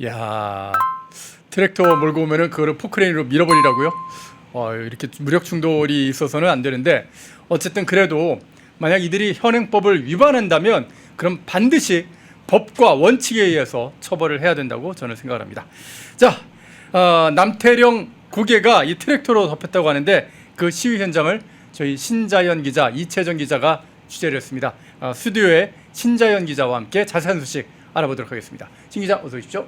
야, 트랙터 몰고 오면은 그거를 포크레인으로 밀어버리라고요? 이렇게 무력 충돌이 있어서는 안 되는데, 어쨌든 그래도 만약 이들이 현행법을 위반한다면 그럼 반드시 법과 원칙에 의해서 처벌을 해야 된다고 저는 생각을 합니다. 자, 남태령 고개가 이 트랙터로 덮였다고 하는데 그 시위 현장을 저희 신자연 기자, 이채정 기자가 취재를 했습니다. 스튜디오에 신자연 기자와 함께 자세한 소식 알아보도록 하겠습니다. 신 기자 어서 오십시오.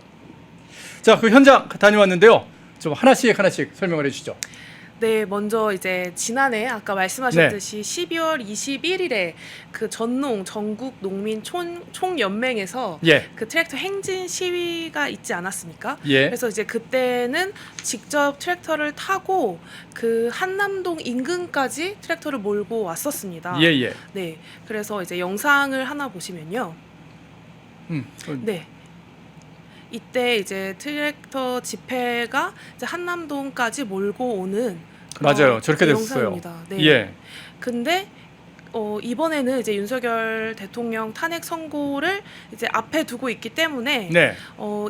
자, 그 현장 다녀왔는데요. 좀 하나씩 설명을 해주시죠. 네, 먼저 이제 지난해 아까 말씀하셨듯이 12월 21일에 그 전농 전국 농민 총연맹에서 예. 그 트랙터 행진 시위가 있지 않았습니까? 예. 그래서 이제 그때는 직접 트랙터를 타고 그 한남동 인근까지 트랙터를 몰고 왔었습니다. 예. 네, 그래서 이제 영상을 하나 보시면요. 네. 이때 이제 트랙터 집회가 이제 한남동까지 몰고 오는 맞아요. 저렇게 됐어요. 영상입니다. 네. 예. 근데 이번에는 이제 윤석열 대통령 탄핵 선고를 이제 앞에 두고 있기 때문에 네.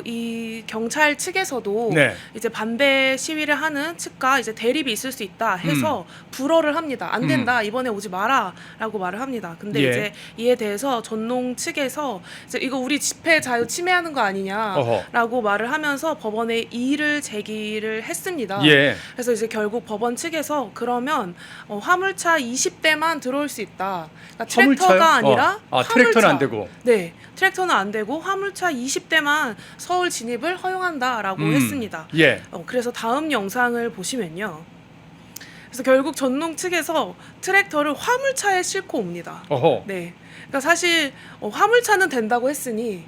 이 경찰 측에서도 네. 이제 반대 시위를 하는 측과 이제 대립이 있을 수 있다 해서 불허를 합니다. 안 된다. 이번에 오지 마라라고 말을 합니다. 근데 예. 이제 이에 대해서 전농 측에서 이제 이거 우리 집회 자유 침해하는 거 아니냐라고 말을 하면서 법원에 이의를 제기를 했습니다. 예. 그래서 이제 결국 법원 측에서 그러면 화물차 20대만 들어올 수 있다. 그러니까 트랙터가 아니라 화물차. 트랙터는 안 되고. 네, 트랙터는 안 되고 화물차 20대만 서울 진입을 허용한다라고 했습니다. 예. 그래서 다음 영상을 보시면요. 그래서 결국 전농 측에서 트랙터를 화물차에 싣고 옵니다. 어허. 네, 그러니까 사실 화물차는 된다고 했으니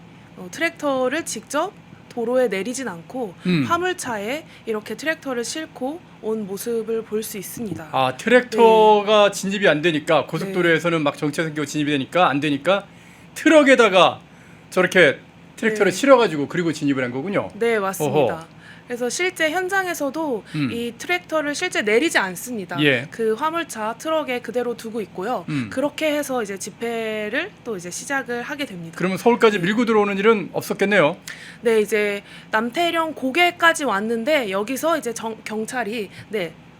트랙터를 직접 도로에 내리진 않고 화물차에 이렇게 트랙터를 싣고 온 모습을 볼 수 있습니다. 트랙터가 진입이 안 되니까 고속도로에서는 막 정체 생기고 진입이 되니까 안 되니까 트럭에다가 저렇게 트랙터를 실어가지고 그리고 진입을 한 거군요. 네, 맞습니다. 어허. 그래서 실제 현장에서도 이 트랙터를 실제 내리지 않습니다. 예. 그 화물차 트럭에 그대로 두고 있고요. 그렇게 해서 이제 집회를 또 이제 시작을 하게 됩니다. 그러면 서울까지 밀고 들어오는 일은 없었겠네요. 네, 이제 남태령 고개까지 왔는데 여기서 이제 경찰이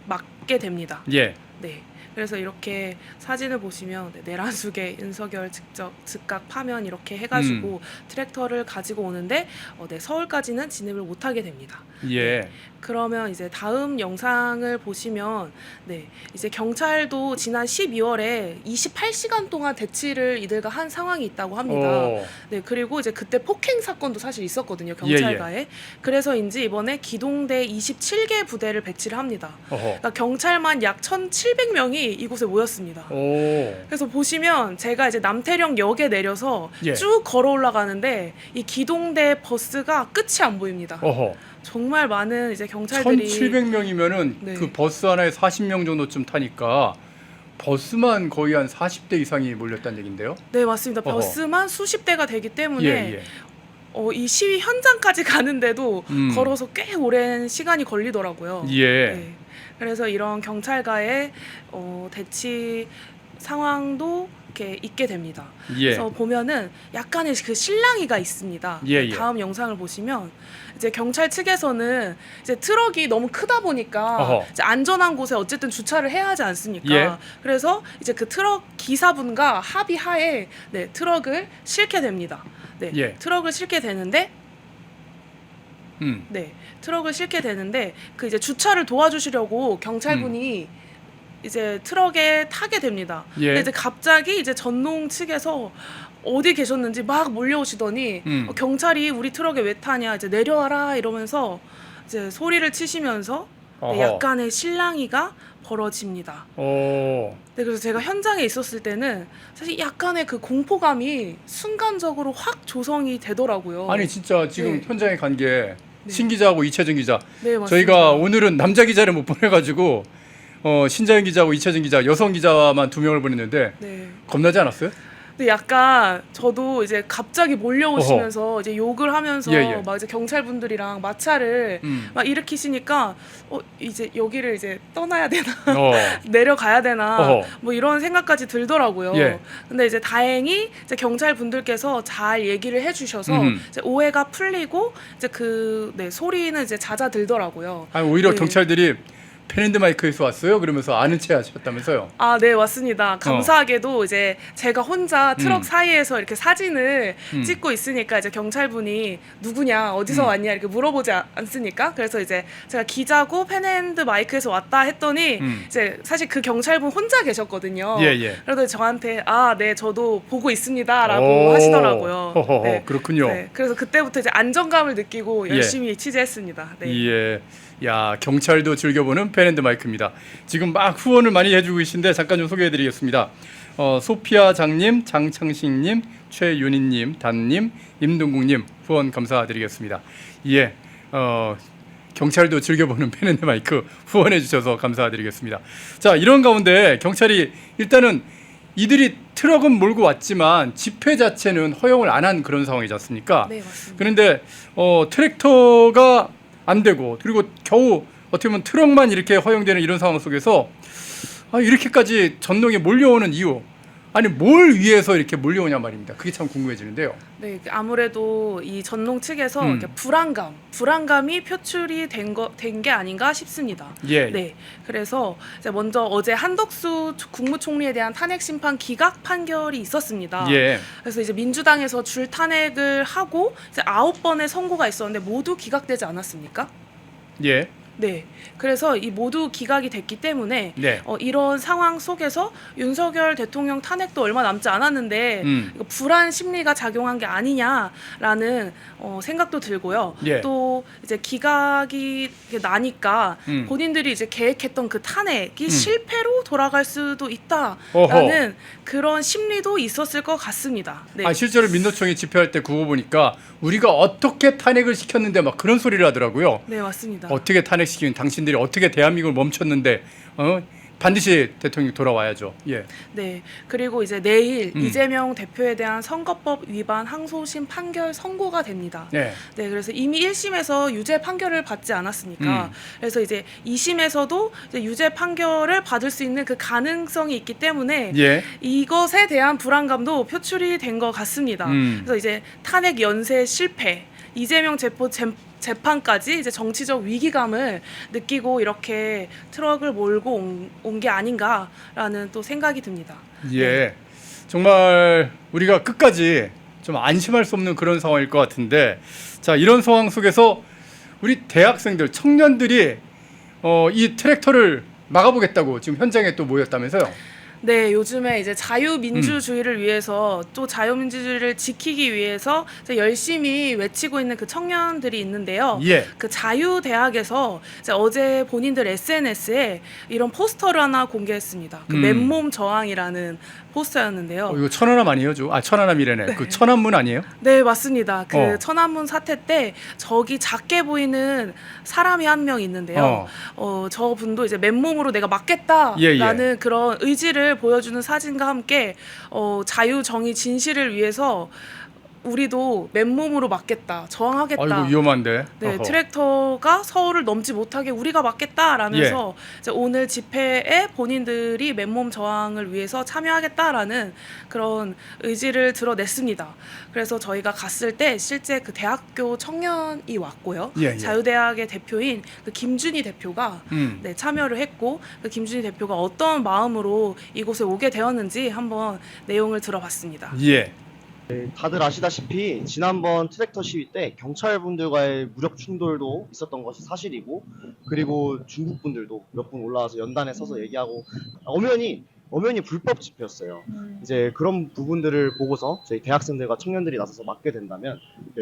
막게 됩니다. 예. 네. 그래서 이렇게 사진을 보시면 내란숙의 윤석열 즉각 파면 이렇게 해가지고 트랙터를 가지고 오는데 서울까지는 진입을 못하게 됩니다. 예. 네. 그러면 이제 다음 영상을 보시면 이제 경찰도 지난 12월에 28시간 동안 대치를 이들과 한 상황이 있다고 합니다. 네, 그리고 이제 그때 폭행 사건도 사실 있었거든요, 경찰과에. 그래서인지 이번에 기동대 27개 부대를 배치를 합니다. 그러니까 경찰만 약 1,700명이 이곳에 모였습니다. 그래서 보시면 제가 이제 남태령 역에 내려서 쭉 걸어 올라가는데 이 기동대 버스가 끝이 안 보입니다. 정말 많은 이제 경찰들이 1,700명이면은 그 버스 하나에 40명 정도쯤 타니까 버스만 거의 한 40대 이상이 몰렸다는 얘긴데요. 네, 맞습니다. 버스만 수십 대가 되기 때문에 이 시위 현장까지 가는데도 걸어서 꽤 오랜 시간이 걸리더라고요. 네. 그래서 이런 경찰과의 대치 상황도 이렇게 있게 됩니다. 그래서 보면은 약간의 그 실랑이가 있습니다. 다음 영상을 보시면 이제 경찰 측에서는 이제 트럭이 너무 크다 보니까 이제 안전한 곳에 어쨌든 주차를 해야 하지 않습니까? 그래서 이제 그 트럭 기사분과 합의하에 트럭을 싣게 됩니다. 트럭을 싣게 되는데 트럭을 싣게 되는데 그 이제 주차를 도와주시려고 경찰분이 이제 트럭에 타게 됩니다. 근데 이제 갑자기 이제 전농 측에서 어디 계셨는지 막 몰려오시더니 경찰이 우리 트럭에 왜 타냐, 이제 내려와라 이러면서 이제 소리를 치시면서 약간의 실랑이가 벌어집니다. 그래서 제가 현장에 있었을 때는 사실 약간의 그 공포감이 순간적으로 확 조성이 되더라고요. 아니 진짜 지금 현장에 간 게 신 기자하고 이채정 기자. 네, 맞습니다. 저희가 오늘은 남자 기자를 못 보내가지고 신자연 기자하고 이채정 기자 여성 기자만 2명을 보냈는데 겁나지 않았어요? 근데 약간 저도 이제 갑자기 몰려오시면서 이제 욕을 하면서 막 이제 경찰분들이랑 마찰을 막 일으키시니까 이제 여기를 이제 떠나야 되나 내려가야 되나 뭐 이런 생각까지 들더라고요. 근데 이제 다행히 이제 경찰분들께서 잘 얘기를 해주셔서 이제 오해가 풀리고 이제 소리는 이제 잦아들더라고요. 아니, 오히려 경찰들이 펜앤드마이크에서 왔어요? 그러면서 아는 체 하셨다면서요? 아, 네, 맞습니다. 감사하게도 이제 제가 혼자 트럭 사이에서 이렇게 사진을 찍고 있으니까 이제 경찰분이 누구냐, 어디서 왔냐 이렇게 물어보지 않습니까? 그래서 이제 제가 기자고 펜앤드마이크에서 왔다 했더니 이제 사실 그 경찰분 혼자 계셨거든요. 그래서 저한테 네, 저도 보고 있습니다라고 하시더라고요. 네. 그렇군요. 네, 그래서 그때부터 이제 안정감을 느끼고 열심히 취재했습니다. 네. 야, 경찰도 즐겨보는 펜앤드마이크입니다. 지금 막 후원을 많이 해주고 계신데 잠깐 좀 소개해드리겠습니다. 소피아 장님, 장창식님, 최윤희님, 단님, 임동국님 후원 감사드리겠습니다. 경찰도 즐겨보는 펜앤드마이크 후원해 주셔서 감사드리겠습니다. 자, 이런 가운데 경찰이 일단은 이들이 트럭은 몰고 왔지만 집회 자체는 허용을 안 한 그런 상황이지 않습니까? 네, 맞습니다. 그런데 트랙터가 안 되고 그리고 겨우 어떻게 보면 트럭만 이렇게 허용되는 이런 상황 속에서 이렇게까지 전동에 몰려오는 이유, 아니 뭘 위해서 이렇게 몰려오냐 말입니다. 그게 참 궁금해지는데요. 네, 아무래도 이 전농 측에서 이렇게 불안감이 표출이 된 게 아닌가 싶습니다. 네, 그래서 이제 먼저 어제 한덕수 국무총리에 대한 탄핵 심판 기각 판결이 있었습니다. 그래서 이제 민주당에서 줄 탄핵을 하고 이제 9번의 선고가 있었는데 모두 기각되지 않았습니까? 네, 그래서 이 모두 기각이 됐기 때문에 이런 상황 속에서 윤석열 대통령 탄핵도 얼마 남지 않았는데 이거 불안 심리가 작용한 게 아니냐라는 생각도 들고요. 또 이제 기각이 나니까 본인들이 이제 계획했던 그 탄핵이 실패로 돌아갈 수도 있다라는 그런 심리도 있었을 것 같습니다. 네. 실제로 민노총이 집회할 때 그거 보니까 우리가 어떻게 탄핵을 시켰는데 막 그런 소리를 하더라고요. 네, 맞습니다. 어떻게 탄핵시키는 당신들이 어떻게 대한민국을 멈췄는데 반드시 대통령이 돌아와야죠. 네, 그리고 이제 내일 이재명 대표에 대한 선거법 위반 항소심 판결 선고가 됩니다. 네, 그래서 이미 1심에서 유죄 판결을 받지 않았습니까? 그래서 이제 2심에서도 이제 유죄 판결을 받을 수 있는 그 가능성이 있기 때문에 이것에 대한 불안감도 표출이 된 것 같습니다. 그래서 이제 탄핵 연쇄 실패, 이재명 재판까지 이제 정치적 위기감을 느끼고 이렇게 트럭을 몰고 온 게 아닌가라는 또 생각이 듭니다. 정말 우리가 끝까지 좀 안심할 수 없는 그런 상황일 것 같은데, 자, 이런 상황 속에서 우리 대학생들, 청년들이 이 트랙터를 막아보겠다고 지금 현장에 또 모였다면서요? 네, 요즘에 이제 자유민주주의를 위해서 또 자유민주주의를 지키기 위해서 이제 열심히 외치고 있는 그 청년들이 있는데요. 그 자유대학에서 이제 어제 본인들 SNS에 이런 포스터를 하나 공개했습니다. 그 맨몸 저항이라는 포스터였는데요. 이거 천안함 아니에요? 천안함이래네. 그 천안문 아니에요? 네, 맞습니다. 그 천안문 사태 때 저기 작게 보이는 사람이 한 명 있는데요. 저 분도 이제 맨몸으로 내가 막겠다라는 그런 의지를 보여주는 사진과 함께 자유, 정의, 진실을 위해서 우리도 맨몸으로 막겠다, 저항하겠다. 이거 위험한데. 네, 트랙터가 서울을 넘지 못하게 우리가 막겠다라면서 이제 오늘 집회에 본인들이 맨몸 저항을 위해서 참여하겠다라는 그런 의지를 드러냈습니다. 그래서 저희가 갔을 때 실제 그 대학교 청년이 왔고요. 자유대학의 대표인 그 김준희 대표가 참여를 했고, 그 김준희 대표가 어떤 마음으로 이곳에 오게 되었는지 한번 내용을 들어봤습니다. 네, 다들 아시다시피 지난번 트랙터 시위 때 경찰분들과의 무력 충돌도 있었던 것이 사실이고, 그리고 중국분들도 몇 분 올라와서 연단에 서서 얘기하고 엄연히 불법 집회였어요. 이제 그런 부분들을 보고서 저희 대학생들과 청년들이 나서서 막게 된다면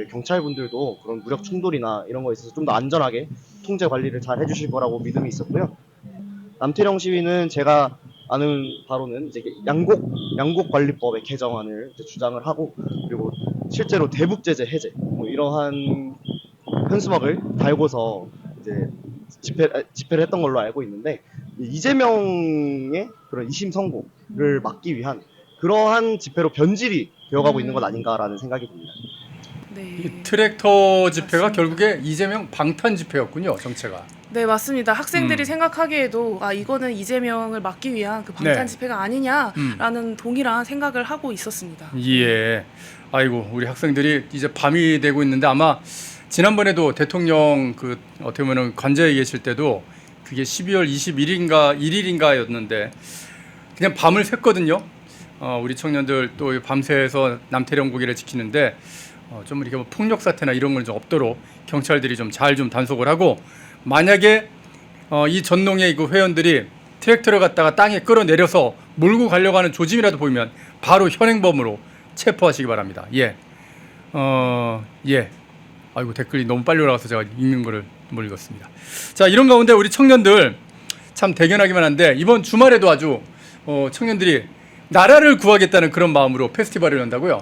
경찰분들도 그런 무력 충돌이나 이런 거에 있어서 좀 더 안전하게 통제 관리를 잘 해주실 거라고 믿음이 있었고요. 남태령 시위는 제가 아는 바로는 이제 양곡관리법의 개정안을 이제 주장을 하고, 그리고 실제로 대북제재 해제 이러한 현수막을 달고서 이제 집회를 했던 걸로 알고 있는데, 이재명의 그런 2심 선고를 막기 위한 그러한 집회로 변질이 되어가고 있는 것 아닌가라는 생각이 듭니다. 네. 이 트랙터 집회가 맞습니다. 결국에 이재명 방탄 집회였군요, 정체가. 네, 맞습니다. 학생들이 생각하기에도 이거는 이재명을 막기 위한 그 방탄 네. 집회가 아니냐라는 동일한 생각을 하고 있었습니다. 예. 아이고, 우리 학생들이 이제 밤이 되고 있는데 아마 지난번에도 대통령 그 어떻게 보면 관저에 계실 때도 그게 12월 21일인가 1일인가였는데 그냥 밤을 샜거든요. 우리 청년들 또 밤새서 남태령 고개를 지키는데 좀 이렇게 뭐 폭력 사태나 이런 건 좀 없도록 경찰들이 좀 잘 좀 단속을 하고, 만약에 이 전농의 그 회원들이 트랙터를 갖다가 땅에 끌어내려서 몰고 가려고 하는 조짐이라도 보이면 바로 현행범으로 체포하시기 바랍니다. 예. 예. 아이고, 댓글이 너무 빨리 올라가서 제가 읽는 거를 못 읽었습니다. 자, 이런 가운데 우리 청년들 참 대견하기만 한데 이번 주말에도 아주 청년들이 나라를 구하겠다는 그런 마음으로 페스티벌을 연다고요?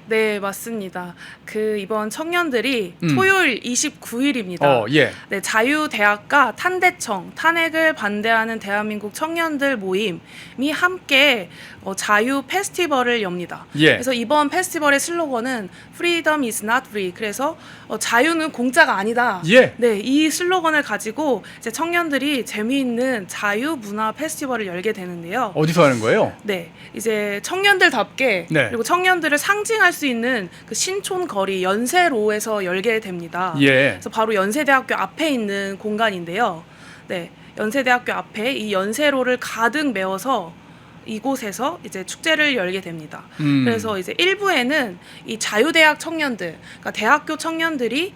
네, 맞습니다. 그 이번 청년들이 토요일 29일입니다. 예. 네, 자유대학과 탄대청, 탄핵을 반대하는 대한민국 청년들 모임이 함께 자유 페스티벌을 엽니다. 예. 그래서 이번 페스티벌의 슬로건은 Freedom is not free. 그래서 자유는 공짜가 아니다. 예. 네, 이 슬로건을 가지고 이제 청년들이 재미있는 자유 문화 페스티벌을 열게 되는데요. 어디서 하는 거예요? 네, 이제 청년들답게 네. 그리고 청년들을 상징할 수 있는 그 신촌 거리 연세로에서 열게 됩니다. 예. 그래서 바로 연세대학교 앞에 있는 공간인데요. 네, 연세대학교 앞에 이 연세로를 가득 메워서 이곳에서 이제 축제를 열게 됩니다. 그래서 이제 1부에는 이 자유대학 청년들, 그러니까 대학교 청년들이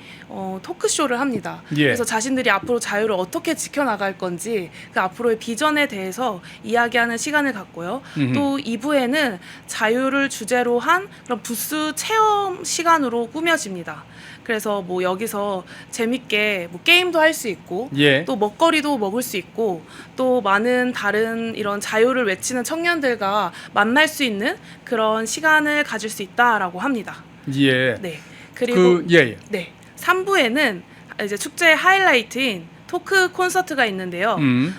토크쇼를 합니다. 예. 그래서 자신들이 앞으로 자유를 어떻게 지켜나갈 건지 그 앞으로의 비전에 대해서 이야기하는 시간을 갖고요. 또 2부에는 자유를 주제로 한 그런 부스 체험 시간으로 꾸며집니다. 그래서 뭐 여기서 재밌게 뭐 게임도 할 수 있고 예. 또 먹거리도 먹을 수 있고 또 많은 다른 이런 자유를 외치는 청년들과 만날 수 있는 그런 시간을 가질 수 있다라고 합니다. 예. 네. 그리고 예. 네. 3부에는 이제 축제의 하이라이트인 토크 콘서트가 있는데요.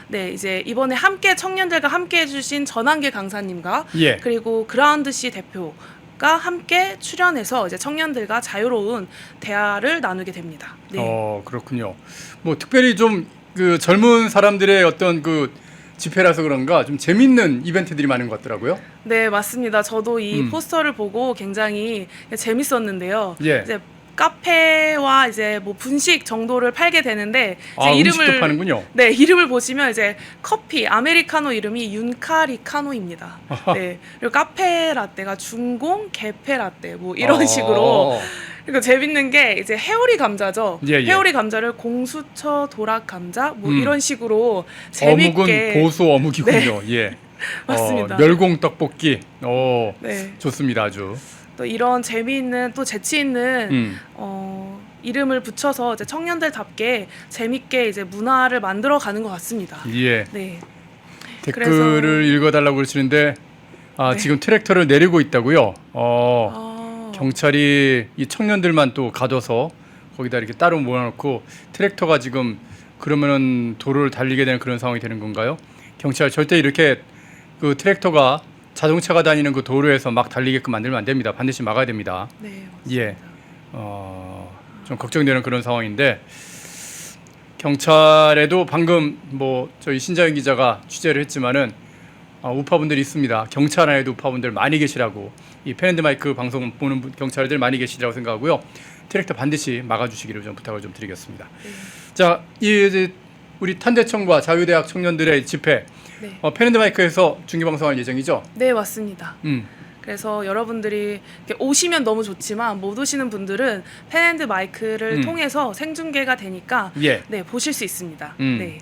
네, 이제 이번에 함께 청년들과 함께 해주신 전한계 강사님과 예. 그리고 그라운드 씨 대표가 함께 출연해서 이제 청년들과 자유로운 대화를 나누게 됩니다. 네. 그렇군요. 뭐 특별히 좀 그 젊은 사람들의 어떤 그 집회라서 그런가 좀 재밌는 이벤트들이 많은 것 같더라고요. 네, 맞습니다. 저도 이 포스터를 보고 굉장히 재밌었는데요. 예. 이제 카페와 이제 뭐 분식 정도를 팔게 되는데 이제 음식도 파는군요. 네, 이름을 보시면 이제 커피 아메리카노 이름이 윤카리카노입니다. 네, 그리고 카페 라떼가 중공 개페 라떼 뭐 이런 식으로. 그리고 재밌는 게 이제 해오리 감자죠. 예, 예. 해오리 감자를 공수처 도락 감자 뭐 이런 식으로 재밌게. 어묵은 보수 어묵이군요. 예. 맞습니다. 멸공 떡볶이. 네. 좋습니다, 아주. 또 이런 재미있는 또 재치 있는 이름을 붙여서 이제 청년들답게 재밌게 이제 문화를 만들어 가는 것 같습니다. 예. 네. 댓글을 읽어달라고 그러시는데 네. 지금 트랙터를 내리고 있다고요. 경찰이 이 청년들만 또 가둬서 거기다 이렇게 따로 모아놓고 트랙터가 지금 그러면은 도로를 달리게 되는 그런 상황이 되는 건가요? 경찰 절대 이렇게 그 트랙터가 자동차가 다니는 그 도로에서 막 달리게끔 만들면 안 됩니다. 반드시 막아야 됩니다. 네. 예. 좀 걱정되는 그런 상황인데 경찰에도 방금 뭐 저희 신자연 기자가 취재를 했지만은 우파분들이 있습니다. 경찰 안에도 우파분들 많이 계시라고, 이 펜앤드마이크 방송 보는 경찰들 많이 계시라고 생각하고요. 트랙터 반드시 막아주시기를 좀 부탁을 좀 드리겠습니다. 자, 이제 우리 탄대청과 자유대학 청년들의 집회, 네. 펜앤드마이크에서 중계방송할 예정이죠? 네, 맞습니다. 그래서 여러분들이 이렇게 오시면 너무 좋지만 못 오시는 분들은 펜앤드 마이크를 통해서 생중계가 되니까 예. 네, 보실 수 있습니다. 네.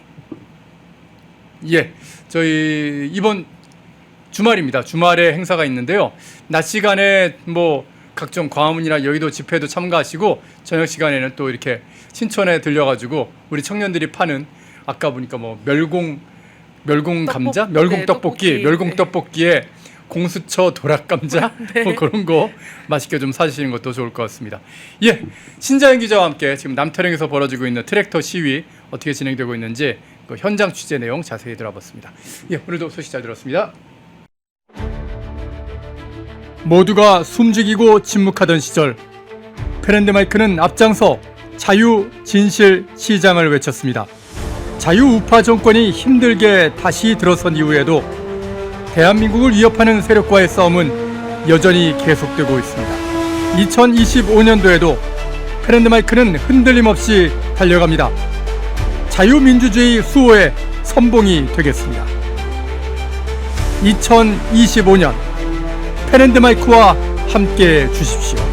예, 저희 이번 주말입니다. 주말에 행사가 있는데요. 낮 시간에 뭐 각종 광화문이나 여의도 집회도 참가하시고 저녁 시간에는 또 이렇게 신촌에 들려가지고 우리 청년들이 파는 아까 보니까 뭐 멸공 감자, 멸공 네, 떡볶이, 멸공 떡볶이에 공수처 도락감자 네. 뭐 그런 거 맛있게 좀 사주시는 것도 좋을 것 같습니다. 예, 신자연 기자와 함께 지금 남태령에서 벌어지고 있는 트랙터 시위 어떻게 진행되고 있는지 그 현장 취재 내용 자세히 들어봤습니다. 예, 오늘도 소식 잘 들었습니다. 모두가 숨죽이고 침묵하던 시절 페렌데마이크는 앞장서 자유, 진실, 시장을 외쳤습니다. 자유우파 정권이 힘들게 다시 들어선 이후에도 대한민국을 위협하는 세력과의 싸움은 여전히 계속되고 있습니다. 2025년도에도 페렌데마이크는 흔들림 없이 달려갑니다. 자유민주주의 수호의 선봉이 되겠습니다. 2025년 페렌데마이크와 함께 해 주십시오.